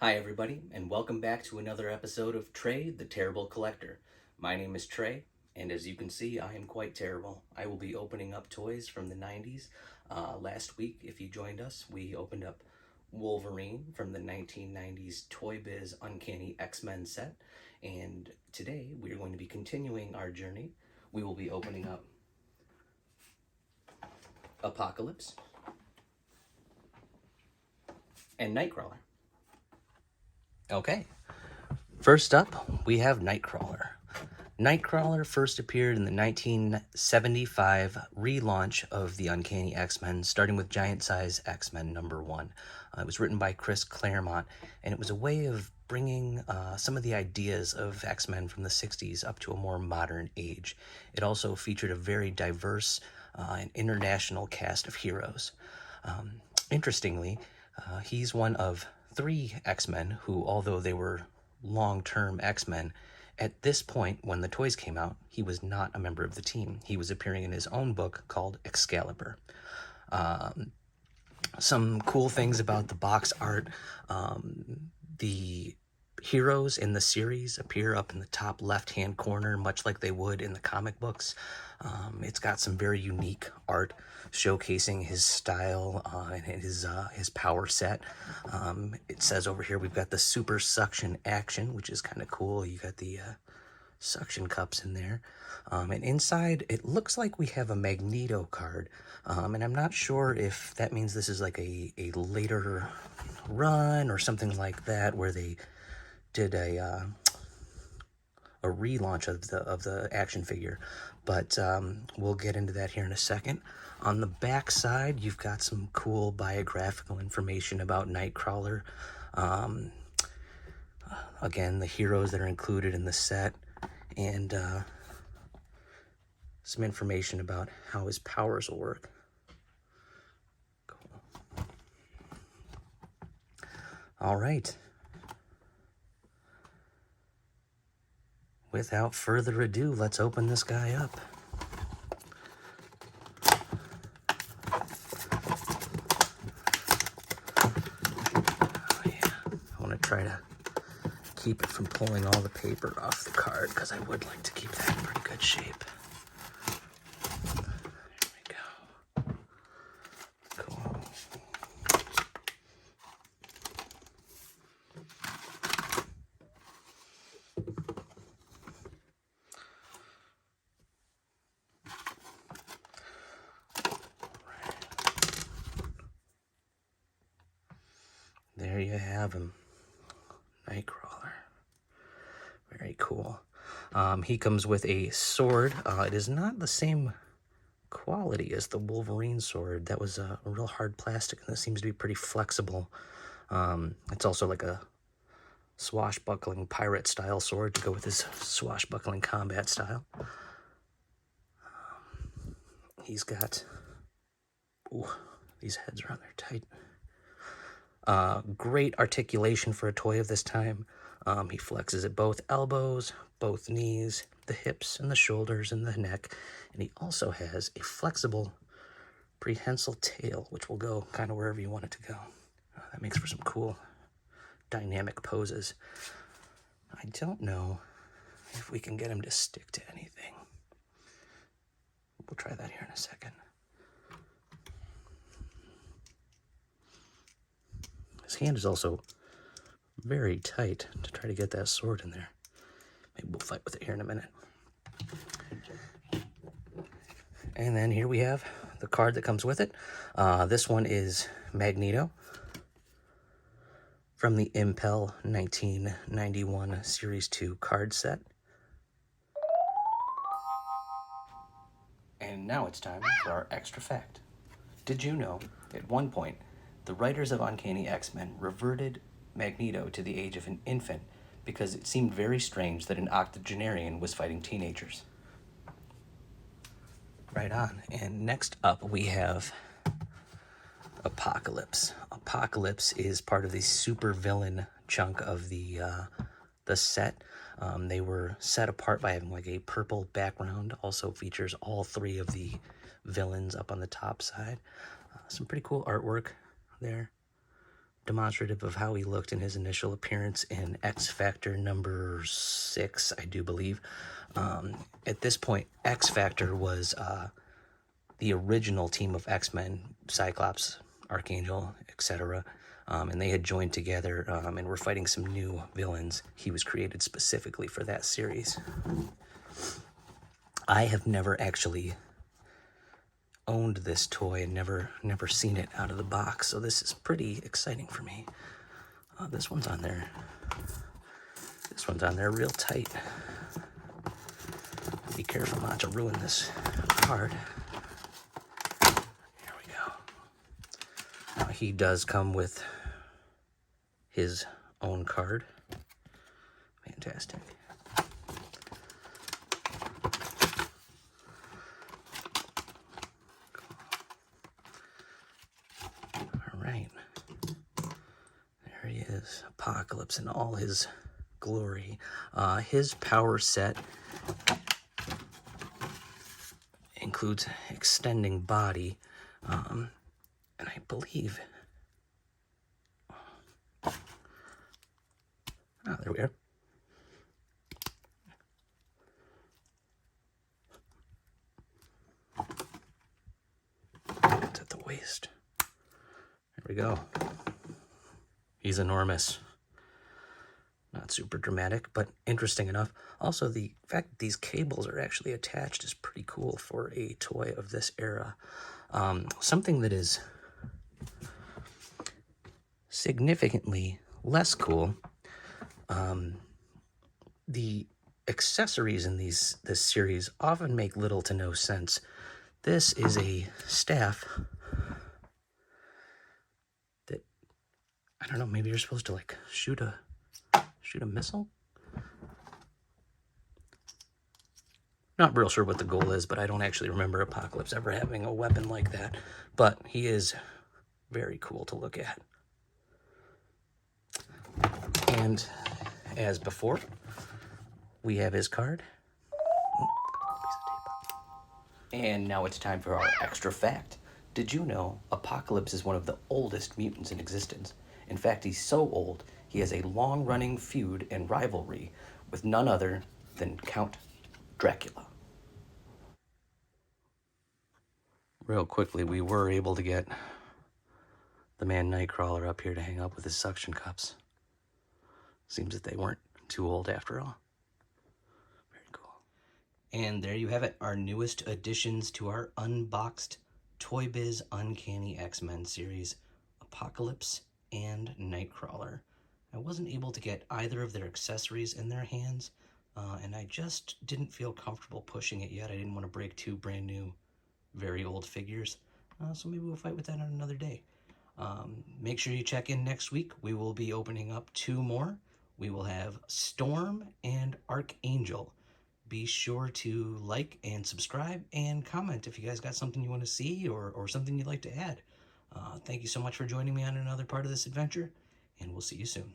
Hi, everybody, and welcome back to another episode of Trey, the Terrible Collector. My name is Trey, and as you can see, I am quite terrible. I will be opening up toys from the 90s. Last week, if you joined us, we opened up Wolverine from the 1990s Toy Biz Uncanny X-Men set, and today we are going to be continuing our journey. We will be opening up Apocalypse and Nightcrawler. Okay, first up, we have Nightcrawler. Nightcrawler first appeared in the 1975 relaunch of the Uncanny X-Men, starting with Giant Size X-Men #1. It was written by Chris Claremont, and it was a way of bringing some of the ideas of X-Men from the 60s up to a more modern age. It also featured a very diverse and international cast of heroes. Interestingly, he's one of 3 X-Men who, although they were long-term X-Men, at this point, when the toys came out, he was not a member of the team. He was appearing in his own book called Excalibur. Some cool things about the box art. The heroes in the series appear up in the top left-hand corner, much like they would in the comic books. It's got some very unique art showcasing his style and his power set. It says over here we've got the super suction action, which is kind of cool. You got the suction cups in there. And inside, it looks like we have a Magneto card. And I'm not sure if that means this is like a later run or something like that, where they did a relaunch of the action figure, but we'll get into that here in a second. On the back side, you've got some cool biographical information about Nightcrawler. Again, the heroes that are included in the set, and some information about how his powers will work. Cool. All right. Without further ado, let's open this guy up. Oh yeah, I want to try to keep it from pulling all the paper off the card, because I would like to keep that in pretty good shape. There we go. Cool. There you have him, Nightcrawler. Very cool. He comes with a sword. It is not the same quality as the Wolverine sword. That was a real hard plastic, and this seems to be pretty flexible. It's also like a swashbuckling pirate style sword to go with his swashbuckling combat style. He's got, ooh, these heads are on there tight. Great articulation for a toy of this time. He flexes at both elbows, both knees, the hips and the shoulders and the neck. And he also has a flexible prehensile tail, which will go kind of wherever you want it to go. That makes for some cool dynamic poses. I don't know if we can get him to stick to anything. We'll try that here in a second. His hand is also very tight to try to get that sword in there. Maybe we'll fight with it here in a minute. And then here we have the card that comes with it. This one is Magneto from the Impel 1991 Series 2 card set. And now it's time for our extra fact. Did you know, at one point, the writers of Uncanny X-Men reverted Magneto to the age of an infant because it seemed very strange that an octogenarian was fighting teenagers? Right on. And next up we have Apocalypse. Apocalypse is part of the super villain chunk of the set. They were set apart by having like a purple background. Also features all 3 of the villains up on the top side. Some pretty cool artwork there. demonstrative of how he looked in his initial appearance in X Factor number 6, I do believe. At this point, X Factor was the original team of X-Men, Cyclops, Archangel, etc. And they had joined together and were fighting some new villains. He was created specifically for that series. I have never actually owned this toy and never seen it out of the box, so this is pretty exciting for me. This one's on there. This one's on there real tight. Be careful not to ruin this card. Here we go. Now he does come with his own card. Fantastic. Right. There he is, Apocalypse in all his glory. His power set includes extending body, and I believe... Oh, there we are. It's at the waist. There we go. He's enormous. Not super dramatic, but interesting enough. Also, the fact that these cables are actually attached is pretty cool for a toy of this era. Something that is significantly less cool, the accessories in this series often make little to no sense. This is a staff that, I don't know, maybe you're supposed to like shoot a missile? Not real sure what the goal is, but I don't actually remember Apocalypse ever having a weapon like that. But he is very cool to look at. And as before, we have his card. And now it's time for our extra fact. Did you know Apocalypse is one of the oldest mutants in existence? In fact, he's so old, he has a long-running feud and rivalry with none other than Count Dracula. Real quickly, we were able to get the man Nightcrawler up here to hang up with his suction cups. Seems that they weren't too old after all. Very cool. And there you have it, our newest additions to our unboxed Toy Biz Uncanny X-Men series, Apocalypse and Nightcrawler. I wasn't able to get either of their accessories in their hands, and I just didn't feel comfortable pushing it yet. I didn't want to break two brand new, very old figures, so maybe we'll fight with that on another day. Make sure you check in next week. We will be opening up 2 more. We will have Storm and Archangel. Be sure to like and subscribe and comment if you guys got something you want to see or something you'd like to add. Thank you so much for joining me on another part of this adventure, and we'll see you soon.